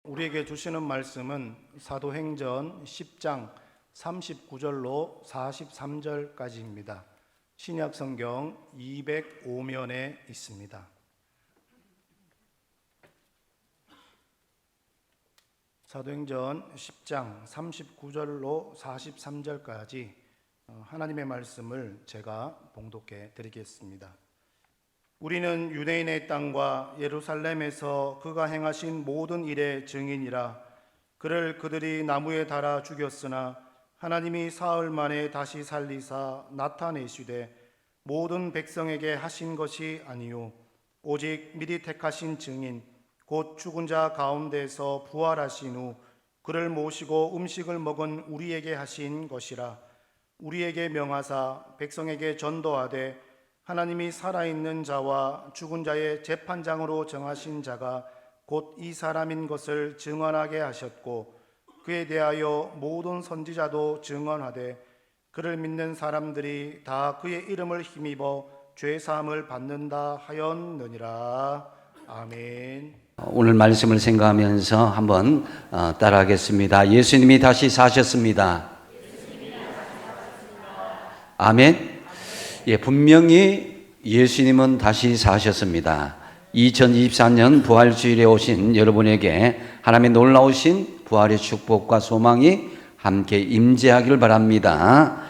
우리에게 주시는 말씀은 사도행전 10장 39절로 43절까지입니다. 신약성경 205면에 있습니다. 사도행전 10장 39절로 43절까지 하나님의 말씀을 제가 봉독해 드리겠습니다. 우리는 유대인의 땅과 예루살렘에서 그가 행하신 모든 일의 증인이라. 그를 그들이 나무에 달아 죽였으나 하나님이 사흘 만에 다시 살리사 나타내시되 모든 백성에게 하신 것이 아니요 오직 미리 택하신 증인 곧 죽은 자 가운데서 부활하신 후 그를 모시고 음식을 먹은 우리에게 하신 것이라. 우리에게 명하사 백성에게 전도하되 하나님이 살아있는 자와 죽은 자의 재판장으로 정하신 자가 곧 이 사람인 것을 증언하게 하셨고, 그에 대하여 모든 선지자도 증언하되 그를 믿는 사람들이 다 그의 이름을 힘입어 죄사함을 받는다 하였느니라. 아멘. 오늘 말씀을 생각하면서 한번 따라하겠습니다. 예수님이 다시 사셨습니다. 아멘. 예, 분명히 예수님은 다시 사셨습니다. 2024년 부활주일에 오신 여러분에게 하나님의 놀라우신 부활의 축복과 소망이 함께 임재하기를 바랍니다.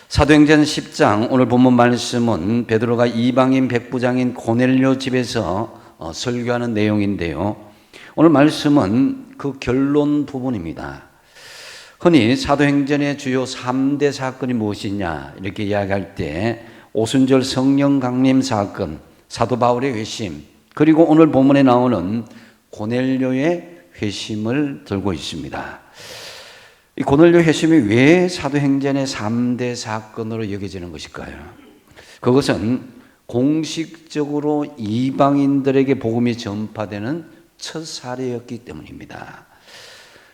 사도행전 10장 오늘 본문 말씀은 베드로가 이방인 백부장인 고넬료 집에서 설교하는 내용인데요. 오늘 말씀은 그 결론 부분입니다. 흔히 사도행전의 주요 3대 사건이 무엇이냐 이렇게 이야기할 때 오순절 성령 강림 사건, 사도 바울의 회심, 그리고 오늘 본문에 나오는 고넬료의 회심을 들고 있습니다. 이 고넬료 회심이 왜 사도행전의 3대 사건으로 여겨지는 것일까요? 그것은 공식적으로 이방인들에게 복음이 전파되는 첫 사례였기 때문입니다.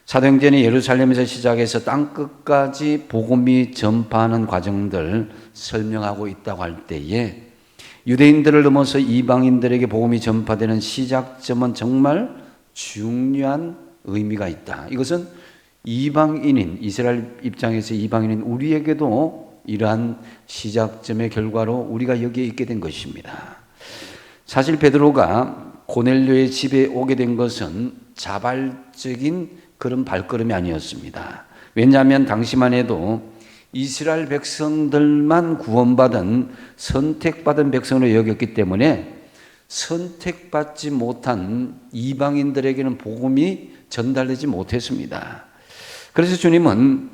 사도행전이 예루살렘에서 시작해서 땅끝까지 복음이 전파하는 과정들 설명하고 있다고 할 때에 유대인들을 넘어서 이방인들에게 복음이 전파되는 시작점은 정말 중요한 의미가 있다. 이것은 이방인인, 이스라엘 입장에서 이방인인 우리에게도 이러한 시작점의 결과로 우리가 여기에 있게 된 것입니다. 사실 베드로가 고넬료의 집에 오게 된 것은 자발적인 그런 발걸음이 아니었습니다. 왜냐하면 당시만 해도 이스라엘 백성들만 구원받은 선택받은 백성으로 여겼기 때문에 선택받지 못한 이방인들에게는 복음이 전달되지 못했습니다. 그래서 주님은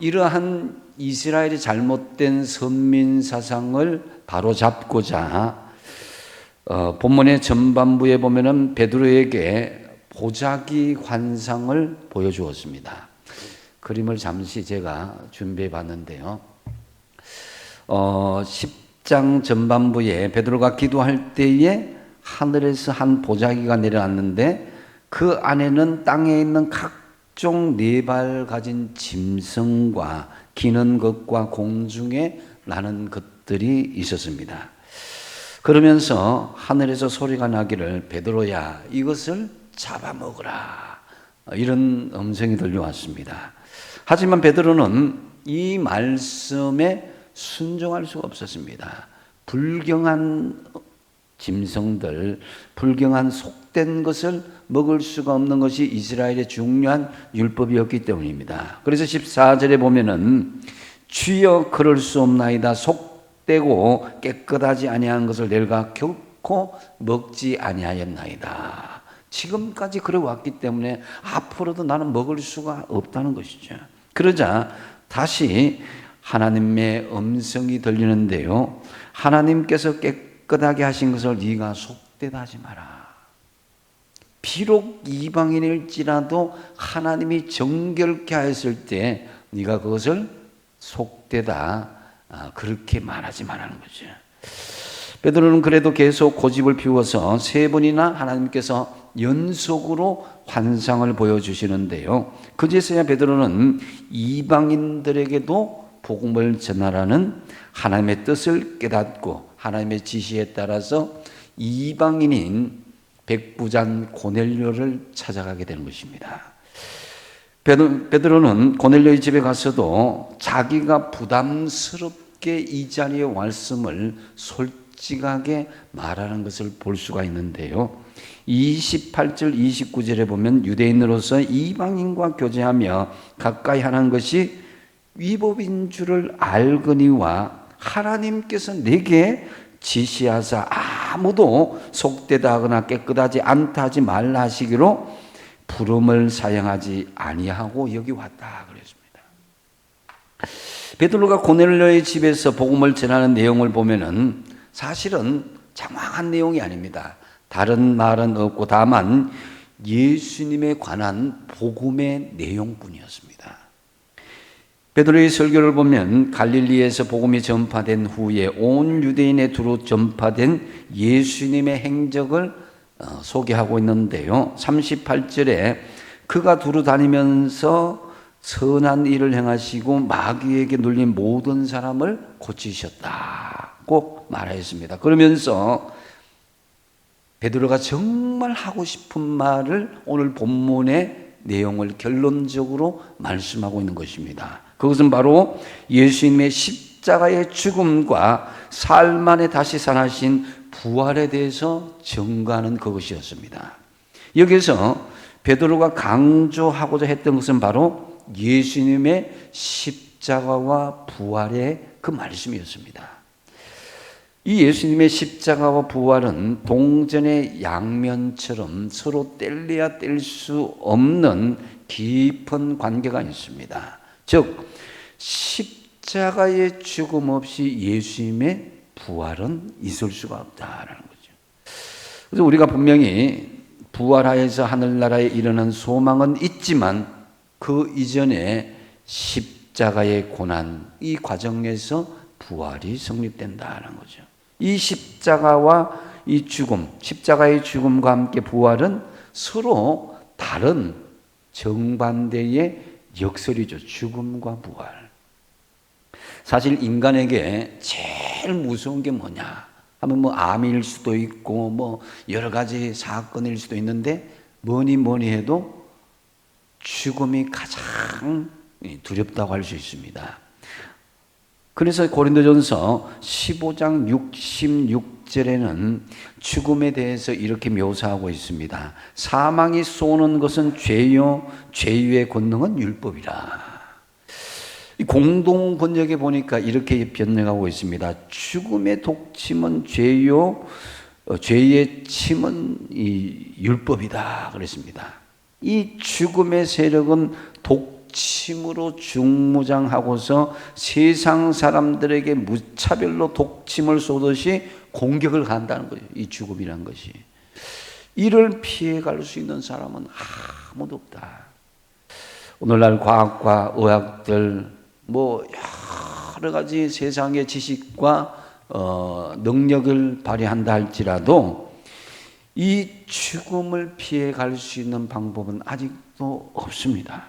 이러한 이스라엘의 잘못된 선민 사상을 바로잡고자 본문의 전반부에 보면은 베드로에게 보자기 환상을 보여주었습니다. 그림을 잠시 제가 준비해 봤는데요. 10장 전반부에 베드로가 기도할 때에 하늘에서 한 보자기가 내려왔는데 그 안에는 땅에 있는 각종 네 발 가진 짐승과 기는 것과 공중에 나는 것들이 있었습니다. 그러면서 하늘에서 소리가 나기를 베드로야 이것을 잡아먹으라, 이런 음성이 들려왔습니다. 하지만 베드로는 이 말씀에 순종할 수가 없었습니다. 불경한 짐승들, 불경한 속된 것을 먹을 수가 없는 것이 이스라엘의 중요한 율법이었기 때문입니다. 그래서 14절에 보면은 주여 그럴 수 없나이다. 속되고 깨끗하지 아니한 것을 내가 결코 먹지 아니하였나이다. 지금까지 그래 왔기 때문에 앞으로도 나는 먹을 수가 없다는 것이죠. 그러자 다시 하나님의 음성이 들리는데요. 하나님께서 깨끗하게 하신 것을 네가 속되다 하지 마라. 비록 이방인일지라도 하나님이 정결케 하였을 때 네가 그것을 속되다 그렇게 말하지 말라는 거죠. 베드로는 그래도 계속 고집을 피워서 3번이나 하나님께서 연속으로 환상을 보여주시는데요. 그제서야 베드로는 이방인들에게도 복음을 전하라는 하나님의 뜻을 깨닫고 하나님의 지시에 따라서 이방인인 백부장 고넬료를 찾아가게 되는 것입니다. 베드로는 고넬료의 집에 가서도 자기가 부담스럽게 이 자리에 왔음을 솔직하게 말하는 것을 볼 수가 있는데요. 28절 29절에 보면 유대인으로서 이방인과 교제하며 가까이 하는 것이 위법인 줄을 알거니와 하나님께서 내게 지시하사 아무도 속되다 하거나 깨끗하지 않다 하지 말라 하시기로 부름을 사용하지 아니하고 여기 왔다 그랬습니다. 베드로가 고넬료의 집에서 복음을 전하는 내용을 보면은 사실은 장황한 내용이 아닙니다. 다른 말은 없고 다만 예수님에 관한 복음의 내용뿐이었습니다. 베드로의 설교를 보면 갈릴리에서 복음이 전파된 후에 온 유대인에 두루 전파된 예수님의 행적을 소개하고 있는데요. 38절에 그가 두루 다니면서 선한 일을 행하시고 마귀에게 눌린 모든 사람을 고치셨다고 말하였습니다. 그러면서 베드로가 정말 하고 싶은 말을 오늘 본문의 내용을 결론적으로 말씀하고 있는 것입니다. 그것은 바로 예수님의 십자가의 죽음과 사흘 만에 다시 살아나신 부활에 대해서 증거하는 그것이었습니다. 여기서 베드로가 강조하고자 했던 것은 바로 예수님의 십자가와 부활의 그 말씀이었습니다. 이 예수님의 십자가와 부활은 동전의 양면처럼 서로 뗄래야 뗄 수 없는 깊은 관계가 있습니다. 즉 십자가의 죽음 없이 예수님의 부활은 있을 수가 없다라는 거죠. 그래서 우리가 분명히 부활하여서 하늘나라에 이르는 소망은 있지만 그 이전에 십자가의 고난, 이 과정에서 부활이 성립된다는 거죠. 이 십자가와 이 죽음, 십자가의 죽음과 함께 부활은 서로 다른 정반대의 역설이죠. 죽음과 부활. 사실 인간에게 제일 무서운 게 뭐냐 하면 뭐 암일 수도 있고 뭐 여러 가지 사건일 수도 있는데 뭐니 해도 죽음이 가장 두렵다고 할 수 있습니다. 그래서 고린도전서 15장 66절에는 죽음에 대해서 이렇게 묘사하고 있습니다. 사망이 쏘는 것은 죄요, 죄의 권능은 율법이라. 공동 번역에 보니까 이렇게 변명하고 있습니다. 죽음의 독침은 죄요, 죄의 침은 이 율법이다 그랬습니다. 이 죽음의 세력은 독침으로 중무장하고서 세상 사람들에게 무차별로 독침을 쏘듯이 공격을 한다는 거예요. 이 죽음이란 것이. 이를 피해갈 수 있는 사람은 아무도 없다. 오늘날 과학과 의학들 뭐 여러 가지 세상의 지식과 능력을 발휘한다 할지라도 이 죽음을 피해갈 수 있는 방법은 아직도 없습니다.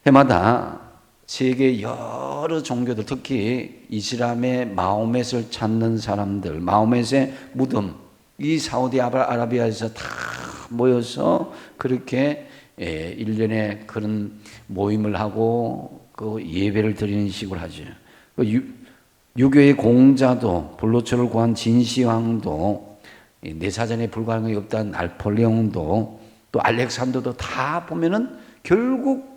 해마다 세계 여러 종교들, 특히 이슬람의 마호멧을 찾는 사람들, 마호멧의 무덤, 이 사우디아라비아에서 다 모여서 그렇게 1년에 그런 모임을 하고 그 예배를 드리는 식으로 하죠. 유교의 공자도, 불로초를 구한 진시황도, 내 사전에 불가능이 없다는 나폴레옹도, 또 알렉산더도 다 보면은 결국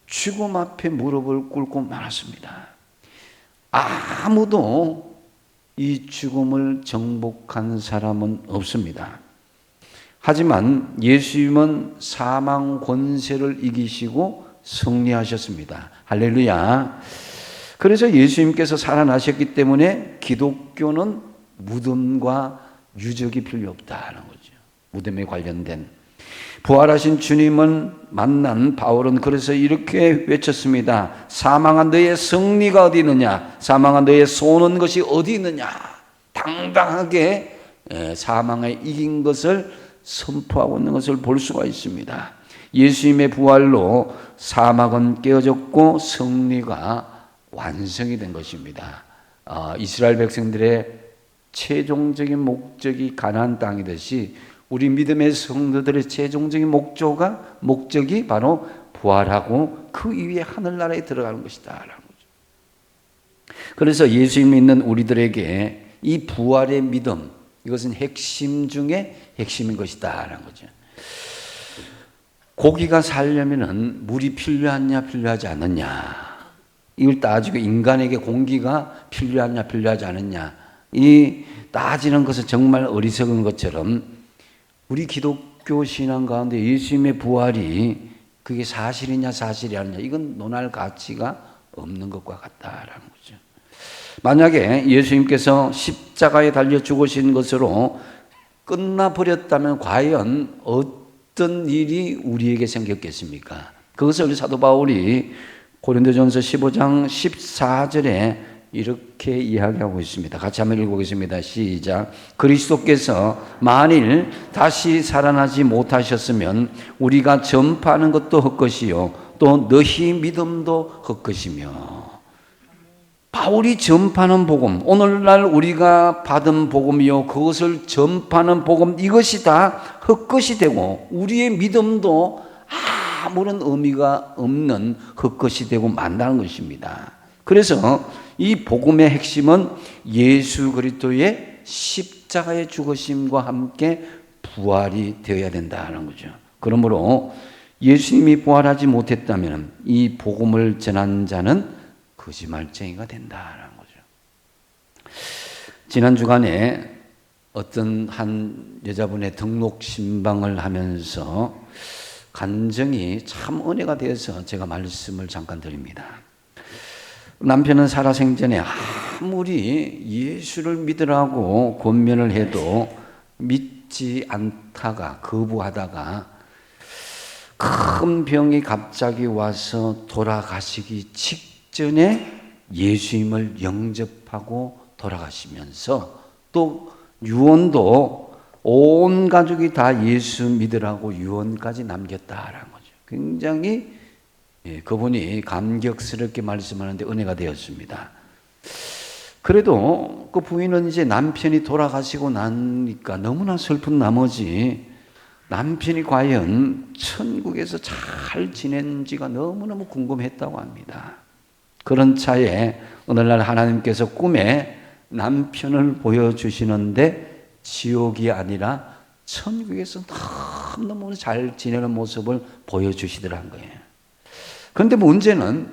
죽음 앞에 무릎을 꿇고 말았습니다. 아무도 이 죽음을 정복한 사람은 없습니다. 하지만 예수님은 사망 권세를 이기시고 승리하셨습니다. 할렐루야. 그래서 예수님께서 살아나셨기 때문에 기독교는 무덤과 유적이 필요 없다는 거죠. 무덤에 관련된. 부활하신 주님을 만난 바울은 그래서 이렇게 외쳤습니다. 사망한 너의 승리가 어디 있느냐? 사망한 너의 쏘는 것이 어디 있느냐? 당당하게 사망에 이긴 것을 선포하고 있는 것을 볼 수가 있습니다. 예수님의 부활로 사막은 깨어졌고 승리가 완성이 된 것입니다. 이스라엘 백성들의 최종적인 목적이 가나안 땅이듯이 우리 믿음의 성도들의 최종적인 목적이 바로 부활하고 그 이후에 하늘나라에 들어가는 것이다 라는 거죠. 그래서 예수 믿는 우리들에게 이 부활의 믿음, 이것은 핵심 중에 핵심인 것이다 라는 거죠. 고기가 살려면은 물이 필요하냐 필요하지 않느냐, 이걸 따지고 인간에게 공기가 필요하냐 필요하지 않느냐, 이 따지는 것은 정말 어리석은 것처럼 우리 기독교 신앙 가운데 예수님의 부활이 그게 사실이냐 사실이 아니냐, 이건 논할 가치가 없는 것과 같다라는 거죠. 만약에 예수님께서 십자가에 달려 죽으신 것으로 끝나버렸다면 과연 어떤 일이 우리에게 생겼겠습니까? 그것을 우리 사도 바울이 고린도전서 15장 14절에 이렇게 이야기하고 있습니다. 같이 한번 읽어보겠습니다. 시작. 그리스도께서 만일 다시 살아나지 못하셨으면 우리가 전파하는 것도 헛것이요 또 너희 믿음도 헛것이며. 바울이 전파하는 복음, 오늘날 우리가 받은 복음이요 그것을 전파하는 복음, 이것이 다 헛것이 되고 우리의 믿음도 아무런 의미가 없는 헛것이 되고 만다는 것입니다. 그래서 이 복음의 핵심은 예수 그리스도의 십자가의 죽으심과 함께 부활이 되어야 된다는 거죠. 그러므로 예수님이 부활하지 못했다면 이 복음을 전한 자는 거짓말쟁이가 된다는 거죠. 지난 주간에 어떤 한 여자분의 등록 신방을 하면서 간증이 참 은혜가 되어서 제가 말씀을 잠깐 드립니다. 남편은 살아생전에 아무리 예수를 믿으라고 권면을 해도 믿지 않다가 거부하다가 큰 병이 갑자기 와서 돌아가시기 직전에 예수님을 영접하고 돌아가시면서 또 유언도 온 가족이 다 예수 믿으라고 유언까지 남겼다라는 거죠. 굉장히 그분이 감격스럽게 말씀하는데 은혜가 되었습니다. 그래도 그 부인은 이제 남편이 돌아가시고 나니까 너무나 슬픈 나머지 남편이 과연 천국에서 잘 지낸지가 너무너무 궁금했다고 합니다. 그런 차에 어느 날 하나님께서 꿈에 남편을 보여주시는데 지옥이 아니라 천국에서 너무너무 잘 지내는 모습을 보여주시더란 거예요. 그런데 문제는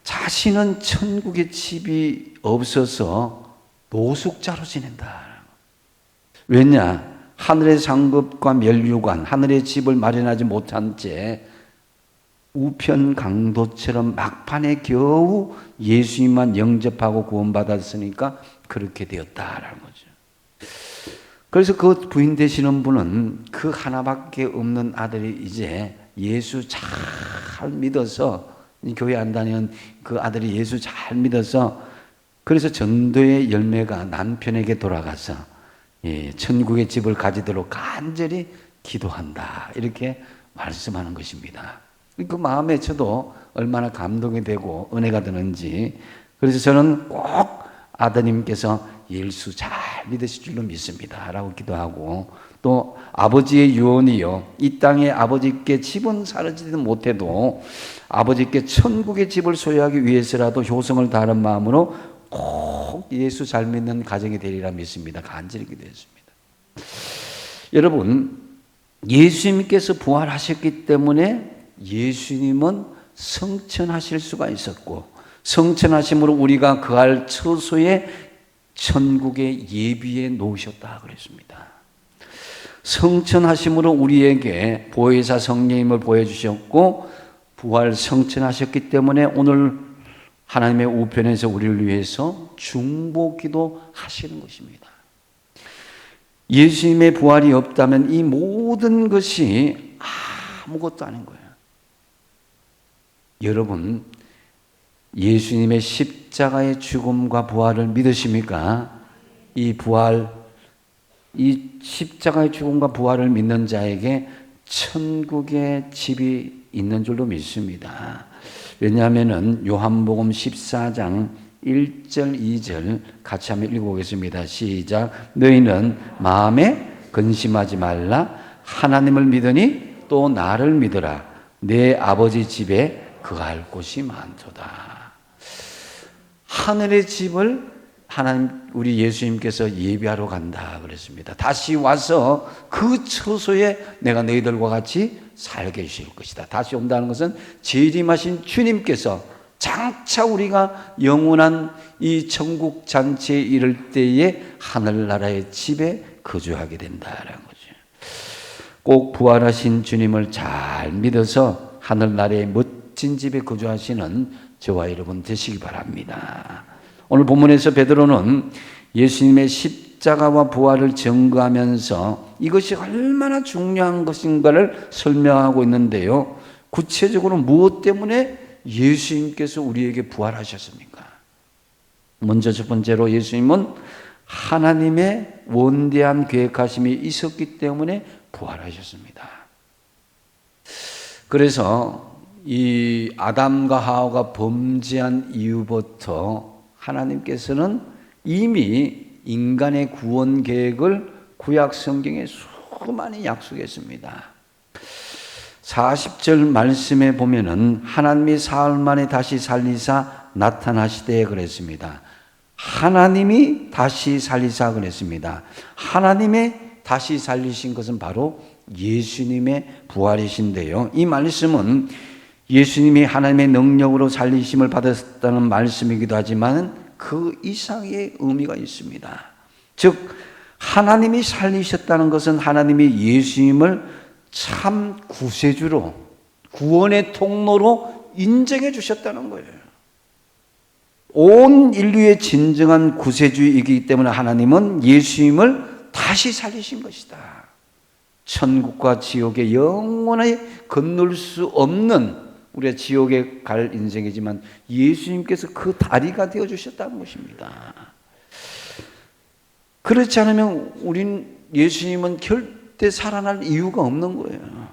자신은 천국에 집이 없어서 노숙자로 지낸다. 왜냐? 하늘의 상급과 면류관, 하늘의 집을 마련하지 못한 채 우편 강도처럼 막판에 겨우 예수님만 영접하고 구원받았으니까 그렇게 되었다라는 거죠. 그래서 그 부인 되시는 분은 그 하나밖에 없는 아들이 이제 예수 잘 믿어서, 교회 안 다니는 그 아들이 예수 잘 믿어서, 그래서 전도의 열매가 남편에게 돌아가서 천국의 집을 가지도록 간절히 기도한다, 이렇게 말씀하는 것입니다. 그 마음에 저도 얼마나 감동이 되고 은혜가 되는지. 그래서 저는 꼭 아드님께서 예수 잘 믿으실 줄로 믿습니다 라고 기도하고, 또 아버지의 유언이요, 이 땅에 아버지께 집은 사라지지 못해도 아버지께 천국의 집을 소유하기 위해서라도 효성을 다하는 마음으로 꼭 예수 잘 믿는 가정이 되리라 믿습니다. 간절히 기도했습니다. 여러분, 예수님께서 부활하셨기 때문에 예수님은 성천하실 수가 있었고, 성천하심으로 우리가 거할 처소에 천국의 예비해 놓으셨다 그랬습니다. 성천하심으로 우리에게 보혜사 성령님을 보여주셨고, 부활 성천하셨기 때문에 오늘 하나님의 우편에서 우리를 위해서 중보기도 하시는 것입니다. 예수님의 부활이 없다면 이 모든 것이 아무것도 아닌 거예요. 여러분, 예수님의 십자가의 죽음과 부활을 믿으십니까? 이 십자가의 죽음과 부활을 믿는 자에게 천국의 집이 있는 줄로 믿습니다. 왜냐하면 요한복음 14장 1절 2절 같이 한번 읽어보겠습니다. 시작. 너희는 마음에 근심하지 말라. 하나님을 믿으니 또 나를 믿으라. 내 아버지 집에 거할 곳이 많도다. 하늘의 집을 하나님, 우리 예수님께서 예비하러 간다 그랬습니다. 다시 와서 그 처소에 내가 너희들과 같이 살게 해주실 것이다. 다시 온다는 것은 재림하신 주님께서 장차 우리가 영원한 이 천국 잔치에 이를 때에 하늘나라의 집에 거주하게 된다라는 거죠. 꼭 부활하신 주님을 잘 믿어서 하늘나라의 멋진 집에 거주하시는 저와 여러분 되시기 바랍니다. 오늘 본문에서 베드로는 예수님의 십자가와 부활을 증거하면서 이것이 얼마나 중요한 것인가를 설명하고 있는데요. 구체적으로 무엇 때문에 예수님께서 우리에게 부활하셨습니까? 먼저 첫 번째로 예수님은 하나님의 원대한 계획하심이 있었기 때문에 부활하셨습니다. 그래서 이 아담과 하와가 범죄한 이후부터 하나님께서는 이미 인간의 구원 계획을 구약 성경에 수많이 약속했습니다. 40절 말씀에 보면은 하나님이 사흘 만에 다시 살리사 나타나시되 그랬습니다. 하나님이 다시 살리사 그랬습니다. 하나님의 다시 살리신 것은 바로 예수님의 부활이신데요. 이 말씀은 예수님이 하나님의 능력으로 살리심을 받았다는 말씀이기도 하지만 그 이상의 의미가 있습니다. 즉 하나님이 살리셨다는 것은 하나님이 예수님을 참 구세주로, 구원의 통로로 인정해 주셨다는 거예요. 온 인류의 진정한 구세주이기 때문에 하나님은 예수님을 다시 살리신 것이다. 천국과 지옥의 영원히 건널 수 없는 우리가 지옥에 갈 인생이지만 예수님께서 그 다리가 되어주셨다는 것입니다. 그렇지 않으면 우린 예수님은 절대 살아날 이유가 없는 거예요.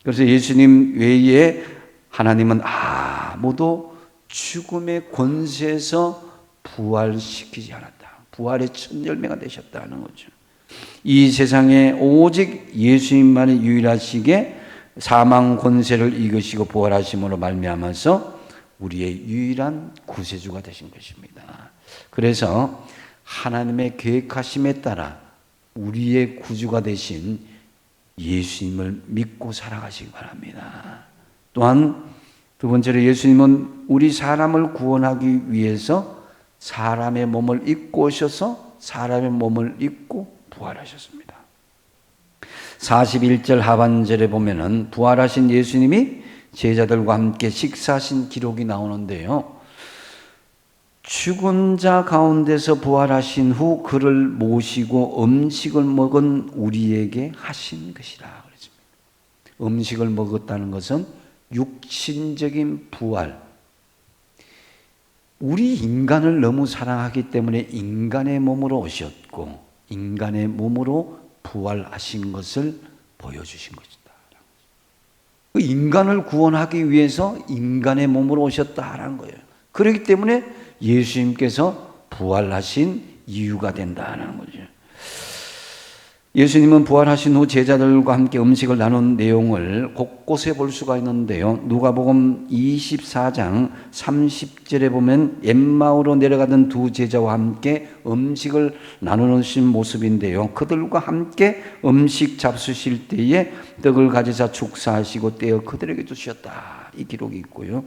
그래서 예수님 외에 하나님은 아무도 죽음의 권세에서 부활시키지 않았다. 부활의 첫 열매가 되셨다는 거죠. 이 세상에 오직 예수님만이 유일하시게 사망 권세를 이기시고 부활하심으로 말미암아서 우리의 유일한 구세주가 되신 것입니다. 그래서 하나님의 계획하심에 따라 우리의 구주가 되신 예수님을 믿고 살아가시기 바랍니다. 또한 두 번째로 예수님은 우리 사람을 구원하기 위해서 사람의 몸을 입고 오셔서 사람의 몸을 입고 부활하셨습니다. 41절 하반절에 보면은 부활하신 예수님이 제자들과 함께 식사하신 기록이 나오는데요. 죽은 자 가운데서 부활하신 후 그를 모시고 음식을 먹은 우리에게 하신 것이라 그랬습니다. 음식을 먹었다는 것은 육신적인 부활. 우리 인간을 너무 사랑하기 때문에 인간의 몸으로 오셨고 인간의 몸으로 부활하신 것을 보여주신 것이다. 그 인간을 구원하기 위해서 인간의 몸으로 오셨다라는 거예요. 그렇기 때문에 예수님께서 부활하신 이유가 된다는 거죠. 예수님은 부활하신 후 제자들과 함께 음식을 나눈 내용을 곳곳에 볼 수가 있는데요. 누가복음 24장 30절에 보면 엠마오로 내려가던 두 제자와 함께 음식을 나누신 모습인데요. 그들과 함께 음식 잡수실 때에 떡을 가지사 축사하시고 떼어 그들에게 주셨다. 이 기록이 있고요.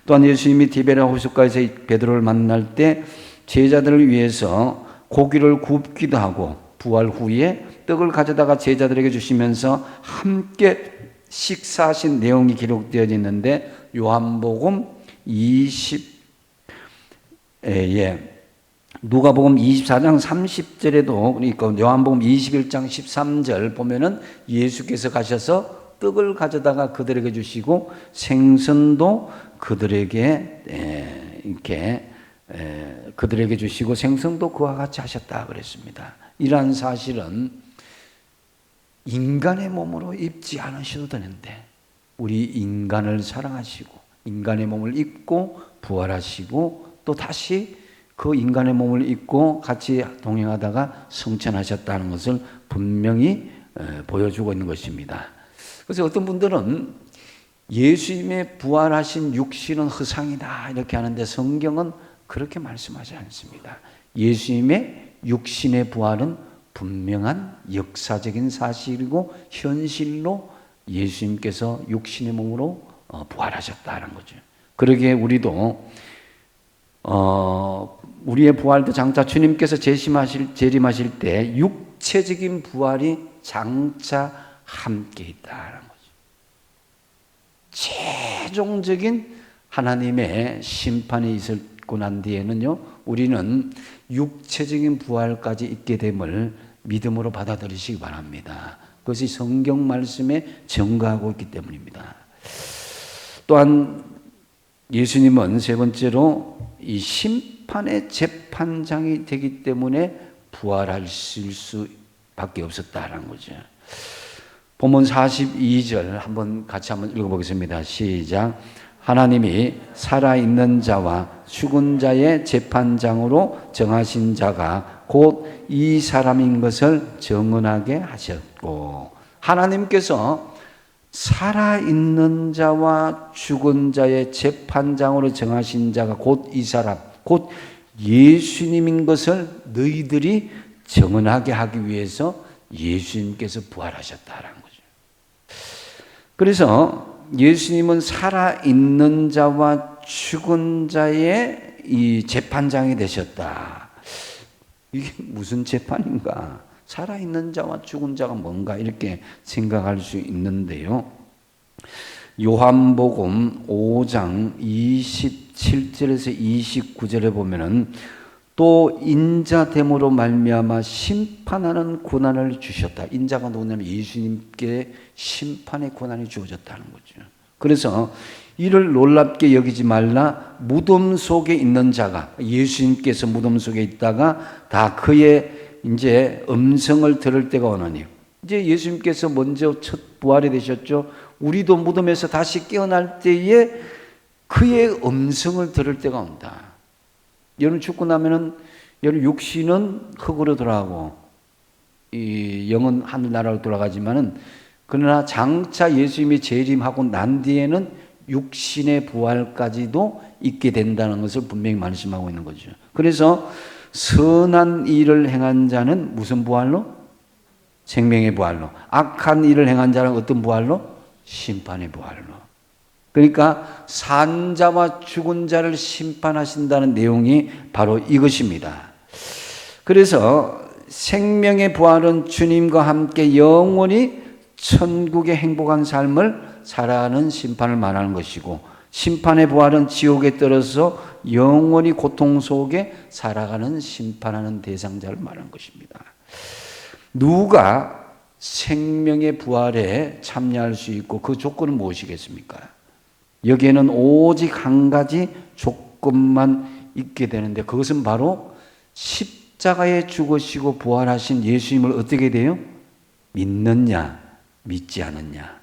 또한 예수님이 디베랴 호숫가에서 베드로를 만날 때 제자들을 위해서 고기를 굽기도 하고 부활 후에 떡을 가져다가 제자들에게 주시면서 함께 식사하신 내용이 기록되어 있는데 요한복음 누가복음 24장 30절에도 그러니까 요한복음 21장 13절 보면은 예수께서 가셔서 떡을 가져다가 그들에게 주시고 생선도 그들에게 이렇게 그들에게 주시고 생선도 그와 같이 하셨다 그랬습니다. 이러한 사실은 인간의 몸으로 입지 않으셔도 되는데 우리 인간을 사랑하시고 인간의 몸을 입고 부활하시고 또 다시 그 인간의 몸을 입고 같이 동행하다가 승천하셨다는 것을 분명히 보여주고 있는 것입니다. 그래서 어떤 분들은 예수님의 부활하신 육신은 허상이다 이렇게 하는데 성경은 그렇게 말씀하지 않습니다. 예수님의 육신의 부활은 분명한 역사적인 사실이고 현실로 예수님께서 육신의 몸으로 부활하셨다는 거죠. 그러기에 우리도 우리의 부활도 장차 주님께서 재림하실 때 육체적인 부활이 장차 함께 있다는 거죠. 최종적인 하나님의 심판이 있고 난 뒤에는요, 우리는 육체적인 부활까지 있게 됨을 믿음으로 받아들이시기 바랍니다. 그것이 성경 말씀에 증거하고 있기 때문입니다. 또한 예수님은 세 번째로 이 심판의 재판장이 되기 때문에 부활하실 수밖에 없었다라는 거죠. 본문 42절 같이 한번 읽어보겠습니다. 시작. 하나님이 살아있는 자와 죽은 자의 재판장으로 정하신 자가 곧 이 사람인 것을 정언하게 하셨고, 하나님께서 살아있는 자와 죽은 자의 재판장으로 정하신 자가 곧 이 사람, 곧 예수님인 것을 너희들이 정언하게 하기 위해서 예수님께서 부활하셨다라는 거죠. 그래서 예수님은 살아있는 자와 죽은 자의 이 재판장이 되셨다. 이게 무슨 재판인가? 살아있는 자와 죽은 자가 뭔가 이렇게 생각할 수 있는데요. 요한복음 5장 27절에서 29절에 보면은 또 인자됨으로 말미암아 심판하는 고난을 주셨다. 인자가 누구냐면 예수님께 심판의 고난이 주어졌다는 거죠. 그래서 이를 놀랍게 여기지 말라. 무덤 속에 있는 자가, 예수님께서 무덤 속에 있다가 다 그의 이제 음성을 들을 때가 오나니, 이제 예수님께서 먼저 첫 부활이 되셨죠. 우리도 무덤에서 다시 깨어날 때에 그의 음성을 들을 때가 온다. 여러분 죽고 나면은 여러분 육신은 흙으로 돌아가고 이 영은 하늘나라로 돌아가지만은, 그러나 장차 예수님이 재림하고 난 뒤에는 육신의 부활까지도 있게 된다는 것을 분명히 말씀하고 있는 거죠. 그래서 선한 일을 행한 자는 무슨 부활로? 생명의 부활로. 악한 일을 행한 자는 어떤 부활로? 심판의 부활로. 그러니까 산자와 죽은 자를 심판하신다는 내용이 바로 이것입니다. 그래서 생명의 부활은 주님과 함께 영원히 천국의 행복한 삶을 살아가는 심판을 말하는 것이고, 심판의 부활은 지옥에 떨어져 영원히 고통 속에 살아가는 심판하는 대상자를 말하는 것입니다. 누가 생명의 부활에 참여할 수 있고 그 조건은 무엇이겠습니까? 여기에는 오직 한 가지 조건만 있게 되는데, 그것은 바로 십자가에 죽으시고 부활하신 예수님을 어떻게 돼요? 믿느냐, 믿지 않느냐.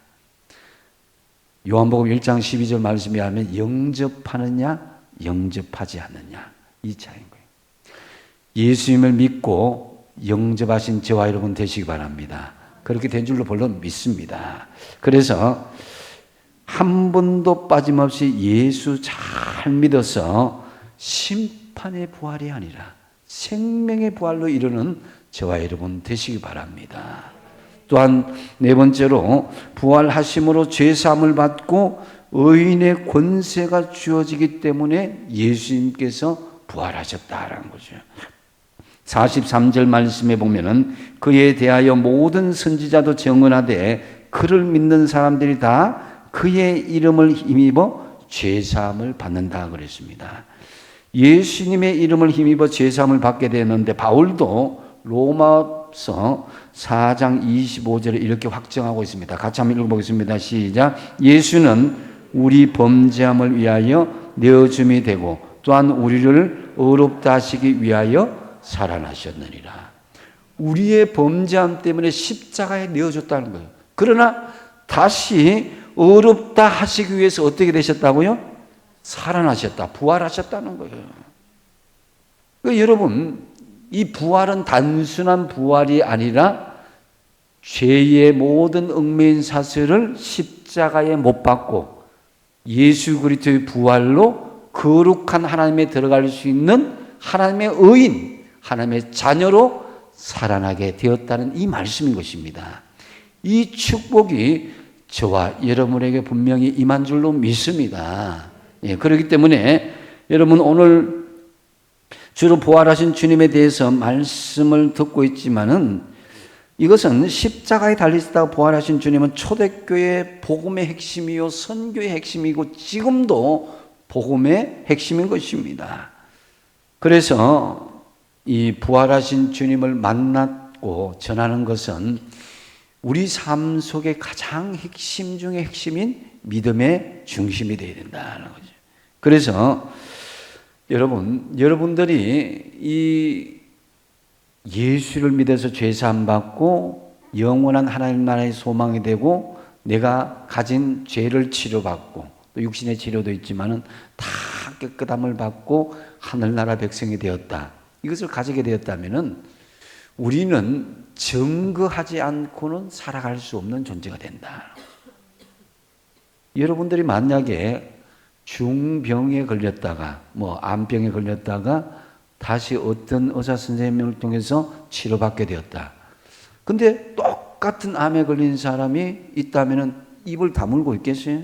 요한복음 1장 12절 말씀에 하면 영접하느냐, 영접하지 않느냐, 이 차이인 거예요. 예수님을 믿고 영접하신 저와 여러분 되시기 바랍니다. 그렇게 된 줄로 물론 믿습니다. 그래서 한 번도 빠짐없이 예수 잘 믿어서 심판의 부활이 아니라 생명의 부활로 이르는 저와 여러분 되시기 바랍니다. 또한 네 번째로 부활하심으로 죄사함을 받고 의인의 권세가 주어지기 때문에 예수님께서 부활하셨다라는 거죠. 43절 말씀에 보면은 그에 대하여 모든 선지자도 증언하되 그를 믿는 사람들이 다 그의 이름을 힘입어 죄사함을 받는다 그랬습니다. 예수님의 이름을 힘입어 죄사함을 받게 되는데, 바울도 로마서 4장 25절에 이렇게 확정하고 있습니다. 같이 한번 읽어보겠습니다. 시작. 예수는 우리 범죄함을 위하여 내어줌이 되고 또한 우리를 의롭다 하시기 위하여 살아나셨느니라. 우리의 범죄함 때문에 십자가에 내어줬다는 거예요. 그러나 다시 의롭다 하시기 위해서 어떻게 되셨다고요? 살아나셨다, 부활하셨다는 거예요. 그러니까 여러분, 이 부활은 단순한 부활이 아니라 죄의 모든 얽매인 사슬을 십자가에 못 박고 예수 그리스도의 부활로 거룩한 하나님에 들어갈 수 있는 하나님의 의인, 하나님의 자녀로 살아나게 되었다는 이 말씀인 것입니다. 이 축복이 저와 여러분에게 분명히 임한 줄로 믿습니다. 그렇기 때문에 여러분 오늘 주로 부활하신 주님에 대해서 말씀을 듣고 있지만은 이것은 십자가에 달리시다가 부활하신 주님은 초대교회 복음의 핵심이요 선교의 핵심이고 지금도 복음의 핵심인 것입니다. 그래서 이 부활하신 주님을 만났고 전하는 것은 우리 삶 속의 가장 핵심 중의 핵심인 믿음의 중심이 되어야 된다는 거죠. 그래서 여러분들이 이 예수를 믿어서 죄사함 받고 영원한 하나님 나라의 소망이 되고 내가 가진 죄를 치료받고 또 육신의 치료도 있지만은 다 깨끗함을 받고 하늘나라 백성이 되었다. 이것을 가지게 되었다면은 우리는 증거하지 않고는 살아갈 수 없는 존재가 된다. 여러분들이 만약에 중병에 걸렸다가 암병에 걸렸다가 다시 어떤 의사 선생님을 통해서 치료받게 되었다. 근데 똑같은 암에 걸린 사람이 있다면 입을 다물고 있겠어요?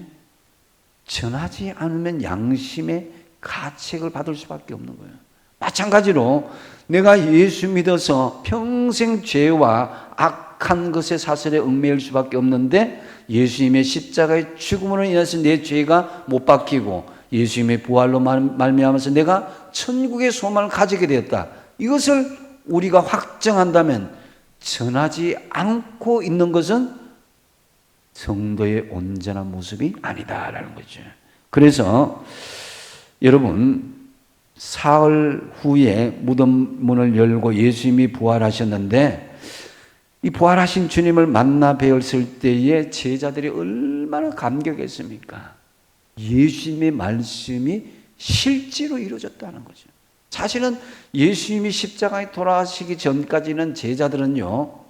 전하지 않으면 양심의 가책을 받을 수밖에 없는 거예요. 마찬가지로 내가 예수 믿어서 평생 죄와 악한 것의 사슬에 얽매일 수밖에 없는데 예수님의 십자가의 죽음으로 인해서 내 죄가 못 박히고 예수님의 부활로 말미암아서 내가 천국의 소망을 가지게 되었다. 이것을 우리가 확정한다면 전하지 않고 있는 것은 성도의 온전한 모습이 아니다라는 거죠. 그래서 여러분 사흘 후에 무덤 문을 열고 예수님이 부활하셨는데 이 부활하신 주님을 만나 뵈었을 때에 제자들이 얼마나 감격했습니까? 예수님의 말씀이 실제로 이루어졌다는 거죠. 사실은 예수님이 십자가에 돌아가시기 전까지는 제자들은요,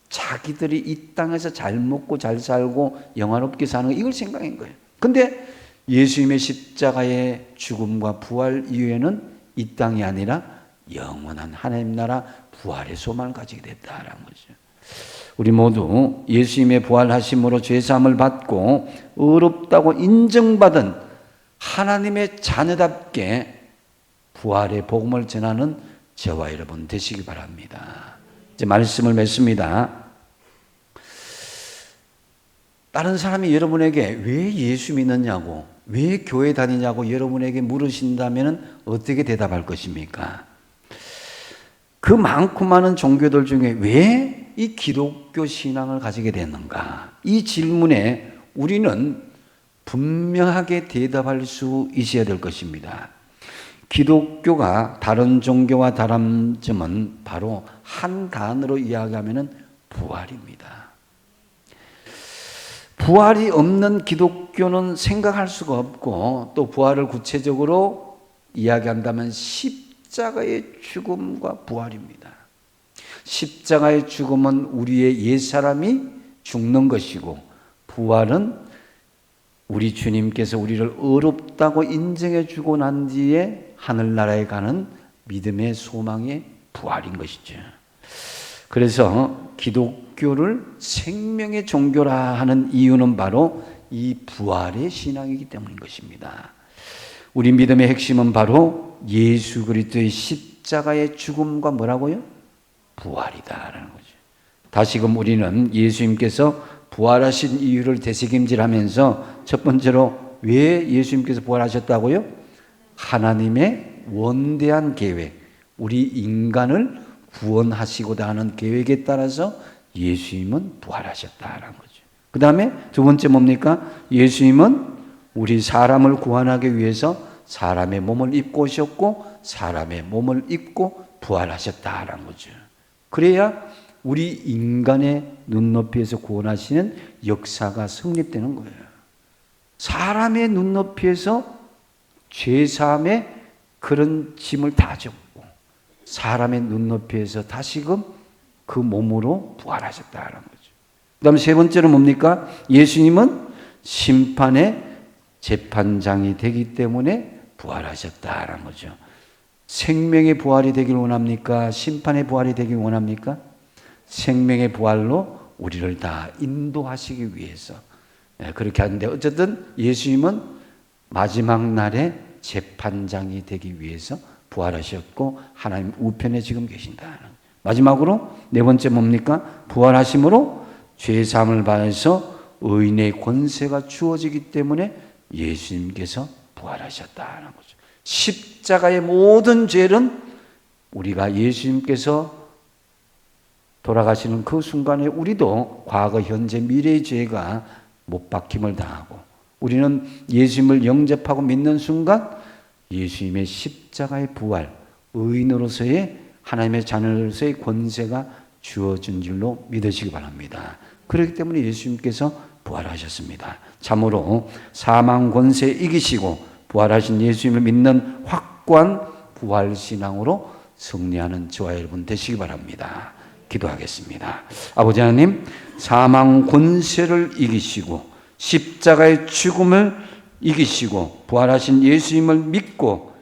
자기들이 이 땅에서 잘 먹고 잘 살고 영화롭게 사는 거 이걸 생각한 거예요. 근데 예수님의 십자가의 죽음과 부활 이후에는 이 땅이 아니라 영원한 하나님 나라 부활의 소망을 가지게 됐다라는 거죠. 우리 모두 예수님의 부활하심으로 죄사함을 받고 의롭다고 인정받은 하나님의 자녀답게 부활의 복음을 전하는 저와 여러분 되시기 바랍니다. 이제 말씀을 맺습니다. 다른 사람이 여러분에게 왜 예수 믿느냐고, 왜 교회 다니냐고 여러분에게 물으신다면 어떻게 대답할 것입니까? 그 많고 많은 종교들 중에 왜 이 기독교 신앙을 가지게 됐는가? 이 질문에 우리는 분명하게 대답할 수 있어야 될 것입니다. 기독교가 다른 종교와 다른 점은 바로 한 단어로 이야기하면 부활입니다. 부활이 없는 기독교는 생각할 수가 없고 또 부활을 구체적으로 이야기한다면 십자가의 죽음과 부활입니다. 십자가의 죽음은 우리의 옛사람이 죽는 것이고 부활은 우리 주님께서 우리를 의롭다고 인정해 주고 난 뒤에 하늘나라에 가는 믿음의 소망의 부활인 것이죠. 그래서 기독교를 생명의 종교라 하는 이유는 바로 이 부활의 신앙이기 때문인 것입니다. 우리 믿음의 핵심은 바로 예수 그리스도의 십자가의 죽음과 뭐라고요? 부활이다라는 거죠. 다시금 우리는 예수님께서 부활하신 이유를 되새김질하면서 첫 번째로 왜 예수님께서 부활하셨다고요? 하나님의 원대한 계획, 우리 인간을 구원하시고자 하는 계획에 따라서 예수님은 부활하셨다라는 거죠. 그 다음에 두 번째 뭡니까? 예수님은 우리 사람을 구원하기 위해서 사람의 몸을 입고 오셨고 사람의 몸을 입고 부활하셨다라는 거죠. 그래야 우리 인간의 눈높이에서 구원하시는 역사가 성립되는 거예요. 사람의 눈높이에서 죄사함의 그런 짐을 다 졌고 사람의 눈높이에서 다시금 그 몸으로 부활하셨다는 거죠. 그다음에 세 번째로 뭡니까? 예수님은 심판의 재판장이 되기 때문에 부활하셨다라는 거죠. 생명의 부활이 되길 원합니까? 심판의 부활이 되길 원합니까? 생명의 부활로 우리를 다 인도하시기 위해서 그렇게 하는데, 어쨌든 예수님은 마지막 날에 재판장이 되기 위해서 부활하셨고 하나님 우편에 지금 계신다. 마지막으로 네 번째 뭡니까? 부활하심으로 죄사함을 받아서 의인의 권세가 주어지기 때문에 예수님께서 부활하셨다는 거죠. 십자가의 모든 죄는 우리가 예수님께서 돌아가시는 그 순간에 우리도 과거, 현재, 미래의 죄가 못 박힘을 당하고, 우리는 예수님을 영접하고 믿는 순간 예수님의 십자가의 부활, 의인으로서의 하나님의 자녀로서의 권세가 주어진 줄로 믿으시기 바랍니다. 그렇기 때문에 예수님께서 부활하셨습니다. 참으로 사망 권세 이기시고 부활하신 예수님을 믿는 확고한 부활신앙으로 승리하는 저와 여러분 되시기 바랍니다. 기도하겠습니다. 아버지 하나님, 사망 권세를 이기시고 십자가의 죽음을 이기시고 부활하신 예수님을 믿고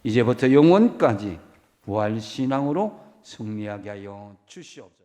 이제부터 영원까지 부활신앙으로 승리하게 하여 주시옵소서.